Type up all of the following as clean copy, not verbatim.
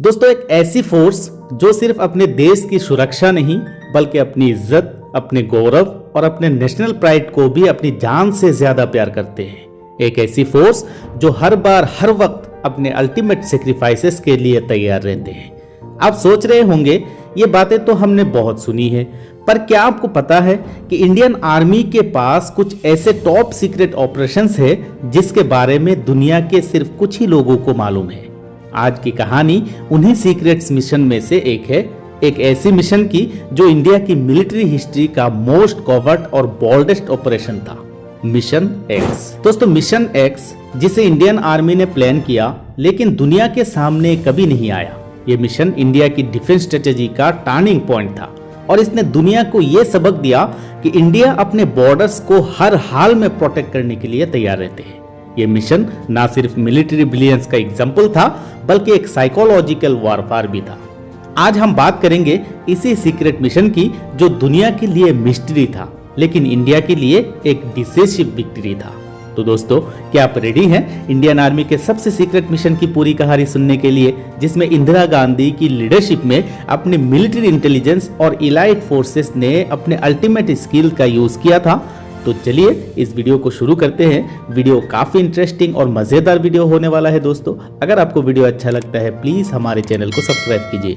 दोस्तों, एक ऐसी फोर्स जो सिर्फ अपने देश की सुरक्षा नहीं बल्कि अपनी इज्जत, अपने गौरव और अपने नेशनल प्राइड को भी अपनी जान से ज्यादा प्यार करते हैं। एक ऐसी फोर्स जो हर बार हर वक्त अपने अल्टीमेट सेक्रीफाइसेस के लिए तैयार रहते हैं। आप सोच रहे होंगे ये बातें तो हमने बहुत सुनी है, पर क्या आपको पता है कि इंडियन आर्मी के पास कुछ ऐसे टॉप सीक्रेट ऑपरेशंस है जिसके बारे में दुनिया के सिर्फ कुछ ही लोगों को मालूम है। आज की कहानी उन्हीं सीक्रेट्स मिशन में से एक है, एक ऐसी मिशन की जो इंडिया की मिलिट्री हिस्ट्री का मोस्ट कवर्ट और बोल्डेस्ट ऑपरेशन था, मिशन एक्स। दोस्तों, मिशन एक्स जिसे इंडियन आर्मी ने प्लान किया लेकिन दुनिया के सामने कभी नहीं आया। ये मिशन इंडिया की डिफेंस स्ट्रेटेजी का टर्निंग पॉइंट था और इसने दुनिया को यह सबक दिया कि इंडिया अपने बॉर्डर्स को हर हाल में प्रोटेक्ट करने के लिए तैयार रहते हैं। ये मिशन ना सिर्फ मिलिट्री ब्रिलियंस का एग्जाम्पल था बल्कि एक साइकोलॉजिकल वॉरफेयर भी था। आज हम बात करेंगे इसी सीक्रेट मिशन की जो दुनिया के लिए मिस्ट्री था लेकिन इंडिया के लिए एक डिसिसिव विक्ट्री था। तो दोस्तों, क्या आप रेडी हैं इंडियन आर्मी के सबसे सीक्रेट मिशन की पूरी कहानी सुनने के लिए, जिसमें इंदिरा गांधी की लीडरशिप में अपने मिलिट्री इंटेलिजेंस और इलाइट फोर्सेस ने अपने अल्टीमेट स्किल का यूज किया था? तो चलिए इस वीडियो को शुरू करते हैं। वीडियो काफी इंटरेस्टिंग और मजेदार वीडियो होने वाला है। दोस्तों, अगर आपको वीडियो अच्छा लगता है प्लीज हमारे चैनल को सब्सक्राइब कीजिए।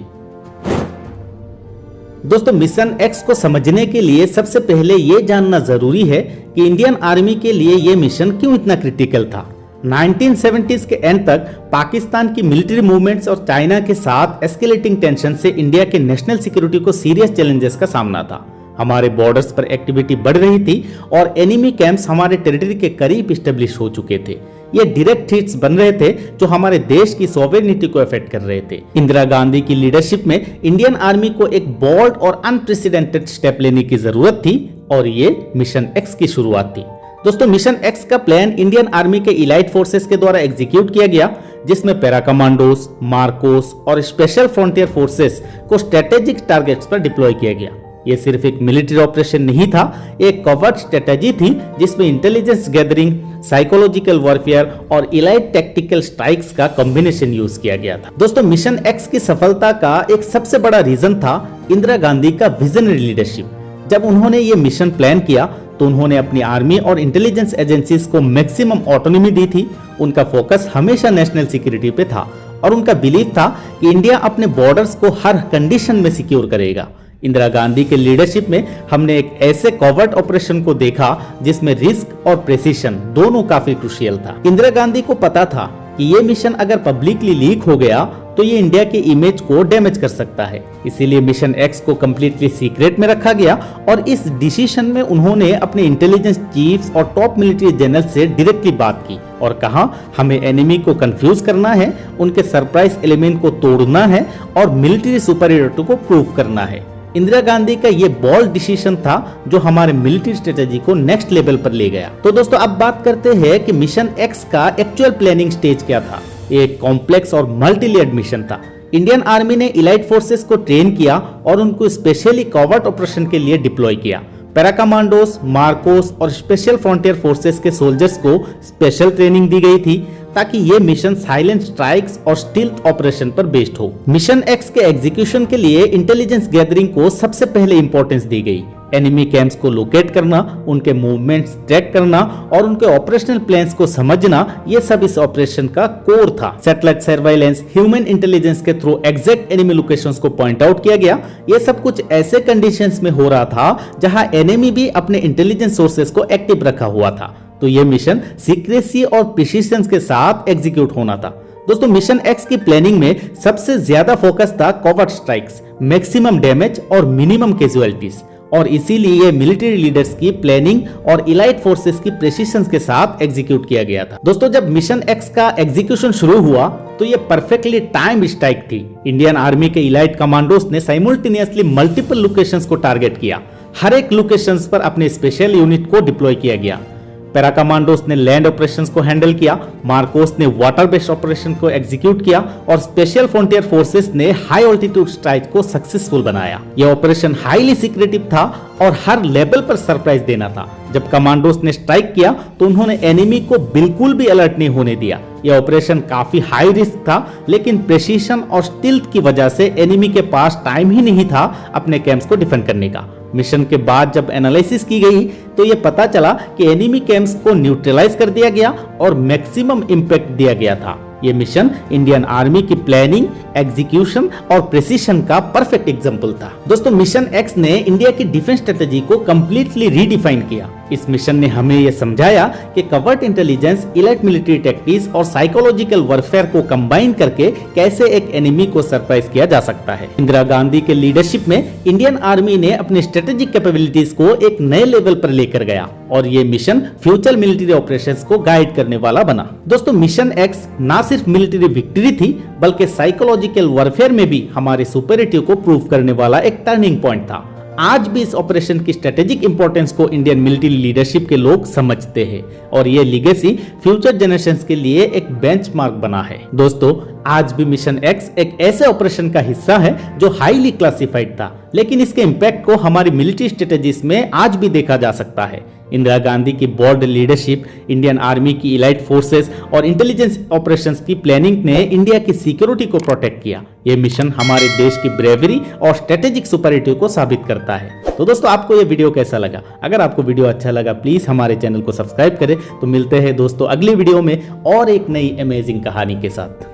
दोस्तों, मिशन एक्स को समझने के लिए सबसे पहले ये जानना जरूरी है कि इंडियन आर्मी के लिए ये मिशन क्यों इतना क्रिटिकल था। 1970s के एंड तक पाकिस्तान की मिलिट्री मूवमेंट्स और चाइना के साथ एस्केलेटिंग टेंशन से इंडिया के नेशनल सिक्योरिटी को सीरियस चैलेंजेस का सामना था। हमारे बॉर्डर्स पर एक्टिविटी बढ़ रही थी और एनिमी कैंप्स हमारे टेरिटरी के करीब स्टेब्लिश हो चुके थे। ये डायरेक्ट थ्रेट्स बन रहे थे जो हमारे देश की सॉवरेनिटी को अफेक्ट कर रहे थे। इंदिरा गांधी की लीडरशिप में इंडियन आर्मी को एक बोल्ड और अनप्रेसिडेंटेड स्टेप लेने की जरूरत थी और ये मिशन एक्स की शुरुआत थी। दोस्तों, मिशन एक्स का प्लान इंडियन आर्मी के इलाइट फोर्सेस के द्वारा एग्जीक्यूट किया गया, जिसमें पैरा कमांडोस, मार्कोस और स्पेशल फ्रंटियर फोर्सेस को स्ट्रेटेजिक टारगेट्स पर डिप्लॉय किया गया। यह सिर्फ एक मिलिट्री ऑपरेशन नहीं था, एक कवर्ट स्ट्रेटेजी थी जिसमें इंटेलिजेंस गैदरिंग, साइकोलॉजिकल वॉरफेयर और इलाइट टैक्टिकल स्ट्राइक्स का कॉम्बिनेशन यूज किया गया था। दोस्तों, मिशन एक्स की सफलता का एक सबसे बड़ा रीजन था इंदिरा गांधी का विजनरी लीडरशिप। जब उन्होंने ये मिशन प्लान किया तो उन्होंने अपनी आर्मी और इंटेलिजेंस एजेंसीज को मैक्सिमम ऑटोनॉमी दी थी। उनका फोकस हमेशा नेशनल सिक्योरिटी पे था और उनका बिलीव था कि इंडिया अपने बॉर्डर्स को हर कंडीशन में सिक्योर करेगा। इंदिरा गांधी के लीडरशिप में हमने एक ऐसे कवर्ट ऑपरेशन को देखा जिसमें रिस्क और प्रेसिशन दोनों काफी क्रूशियल था। इंदिरा गांधी को पता था कि ये मिशन अगर पब्लिकली लीक हो गया तो ये इंडिया के इमेज को डैमेज कर सकता है। इसीलिए मिशन एक्स को कंप्लीटली सीक्रेट में रखा गया और इस डिसीजन में उन्होंने अपने इंटेलिजेंस चीफ्स और टॉप मिलिट्री जनरल से डायरेक्टली बात की और कहा, हमें एनिमी को कंफ्यूज करना है, उनके सरप्राइज एलिमेंट को तोड़ना है और मिलिट्री सुपीरियरिटी को प्रूव करना है। इंदिरा गांधी का ये बोल्ड डिसीजन था जो हमारे मिलिट्री स्ट्रेटेजी को नेक्स्ट लेवल पर ले गया। तो दोस्तों, अब बात करते हैं कि मिशन एक्स का एक्चुअल प्लानिंग स्टेज क्या था। एक कॉम्प्लेक्स और मल्टी लेयर्ड मिशन था। इंडियन आर्मी ने इलाइट फोर्सेस को ट्रेन किया और उनको स्पेशली कवर्ट ऑपरेशन के लिए डिप्लॉय किया। पैरा कमांडोस, मार्कोस और स्पेशल फ्रंटियर फोर्सेस के सोल्जर्स को स्पेशल ट्रेनिंग दी गई थी ताकि ये मिशन साइलेंट स्ट्राइक्स और स्टील्थ ऑपरेशन पर बेस्ड हो। मिशन एक्स के एग्जीक्यूशन के लिए इंटेलिजेंस गैदरिंग को सबसे पहले इंपॉर्टेंस दी गई। एनिमी कैंप्स को लोकेट करना, उनके मूवमेंट्स ट्रैक करना और उनके ऑपरेशनल प्लान्स को समझना, ये सब इस ऑपरेशन का कोर था। सैटेलाइट सर्वेलेंस, ह्यूमन इंटेलिजेंस के थ्रू एग्जैक्ट एनिमी लोकेशंस को पॉइंट आउट किया गया। ये सब कुछ ऐसे कंडीशंस में हो रहा था जहां एनिमी भी अपने इंटेलिजेंस सोर्सेस को एक्टिव रखा हुआ था। तो ये मिशन सीक्रेसी और प्रिसिशन के साथ एग्जीक्यूट होना था। दोस्तों, मिशन एक्स की प्लानिंग में सबसे ज्यादा फोकस था कवर्ट स्ट्राइक्स, मैक्सिमम डैमेज और मिनिमम कैजुअलिटीज, और इसीलिए ये मिलिट्री लीडर्स की प्लानिंग और इलाइट फोर्सेस की प्रिसिशन के साथ एग्जीक्यूट किया गया था। दोस्तों, जब मिशन एक्स का एग्जीक्यूशन शुरू हुआ तो ये परफेक्टली टाइम स्ट्राइक थी। इंडियन आर्मी के इलाइट कमांडोस ने साइमल्टेनियसली मल्टीपल लोकेशंस को टारगेट किया। हर एक लोकेशंस पर अपने स्पेशल यूनिट को डिप्लॉय किया गया। पैरा कमांडोस ने लैंड ऑपरेशंस को हैंडल किया, मार्कोस ने वाटर बेस्ड ऑपरेशन को एग्जीक्यूट किया और स्पेशल फ्रंटियर फोर्सेस ने हाई ऑल्टीट्यूड स्ट्राइक को सक्सेसफुल बनाया। यह ऑपरेशन हाईली सीक्रेटिव था और हर लेवल पर सरप्राइज देना था। जब कमांडोस ने स्ट्राइक किया तो उन्होंने एनिमी को बिल्कुल भी अलर्ट नहीं होने दिया। यह ऑपरेशन काफी हाई रिस्क था, लेकिन प्रेसिशन और स्टिल्थ की वजह से एनिमी के पास टाइम ही नहीं था अपने कैंप्स को डिफेंड करने का। मिशन के बाद जब एनालिसिस की गई तो यह पता चला कि एनिमी कैंप्स को न्यूट्रलाइज कर दिया गया और मैक्सिमम इंपैक्ट दिया गया था। ये मिशन इंडियन आर्मी की प्लानिंग, एग्जीक्यूशन और प्रेसिशन का परफेक्ट एग्जांपल था। दोस्तों, मिशन एक्स ने इंडिया की डिफेंस स्ट्रेटेजी को कंप्लीटली रीडिफाइन किया। इस मिशन ने हमें यह समझाया कि covert intelligence, elite military tactics और साइकोलॉजिकल वॉरफेयर को कंबाइन करके कैसे एक एनिमी को सरप्राइज किया जा सकता है। इंदिरा गांधी के लीडरशिप में इंडियन आर्मी ने अपनी स्ट्रेटेजिक कैपेबिलिटीज को एक नए लेवल पर लेकर गया और ये मिशन फ्यूचर मिलिट्री ऑपरेशंस को गाइड करने वाला बना। दोस्तों, मिशन एक्स ना सिर्फ मिलिट्री विक्ट्री थी बल्कि साइकोलॉजिकल वॉरफेयर में भी हमारे सुपरियरिटी को प्रूव करने वाला एक टर्निंग पॉइंट था। आज भी इस ऑपरेशन की स्ट्रेटेजिक इंपॉर्टेंस को इंडियन मिलिट्री लीडरशिप के लोग समझते हैं और ये लीगेसी फ्यूचर जनरेशंस के लिए एक बेंचमार्क बना है। दोस्तों, आज भी मिशन एक्स एक ऐसे ऑपरेशन का हिस्सा है जो हाईली क्लासिफाइड था, लेकिन इसके इंपैक्ट को हमारी मिलिट्री स्ट्रेटेजीज में आज भी देखा जा सकता है। इंदिरा गांधी की बोल्ड लीडरशिप, इंडियन आर्मी की इलाइट फोर्सेस और इंटेलिजेंस ऑपरेशंस की प्लानिंग ने इंडिया की सिक्योरिटी को प्रोटेक्ट किया। यह मिशन हमारे देश की ब्रेवरी और स्ट्रेटेजिक सुपरियरिटी को साबित करता है। तो दोस्तों, आपको यह वीडियो कैसा लगा? अगर आपको वीडियो अच्छा लगा प्लीज हमारे चैनल को सब्सक्राइब करें। तो मिलते हैं दोस्तों अगली वीडियो में और एक नई अमेजिंग कहानी के साथ।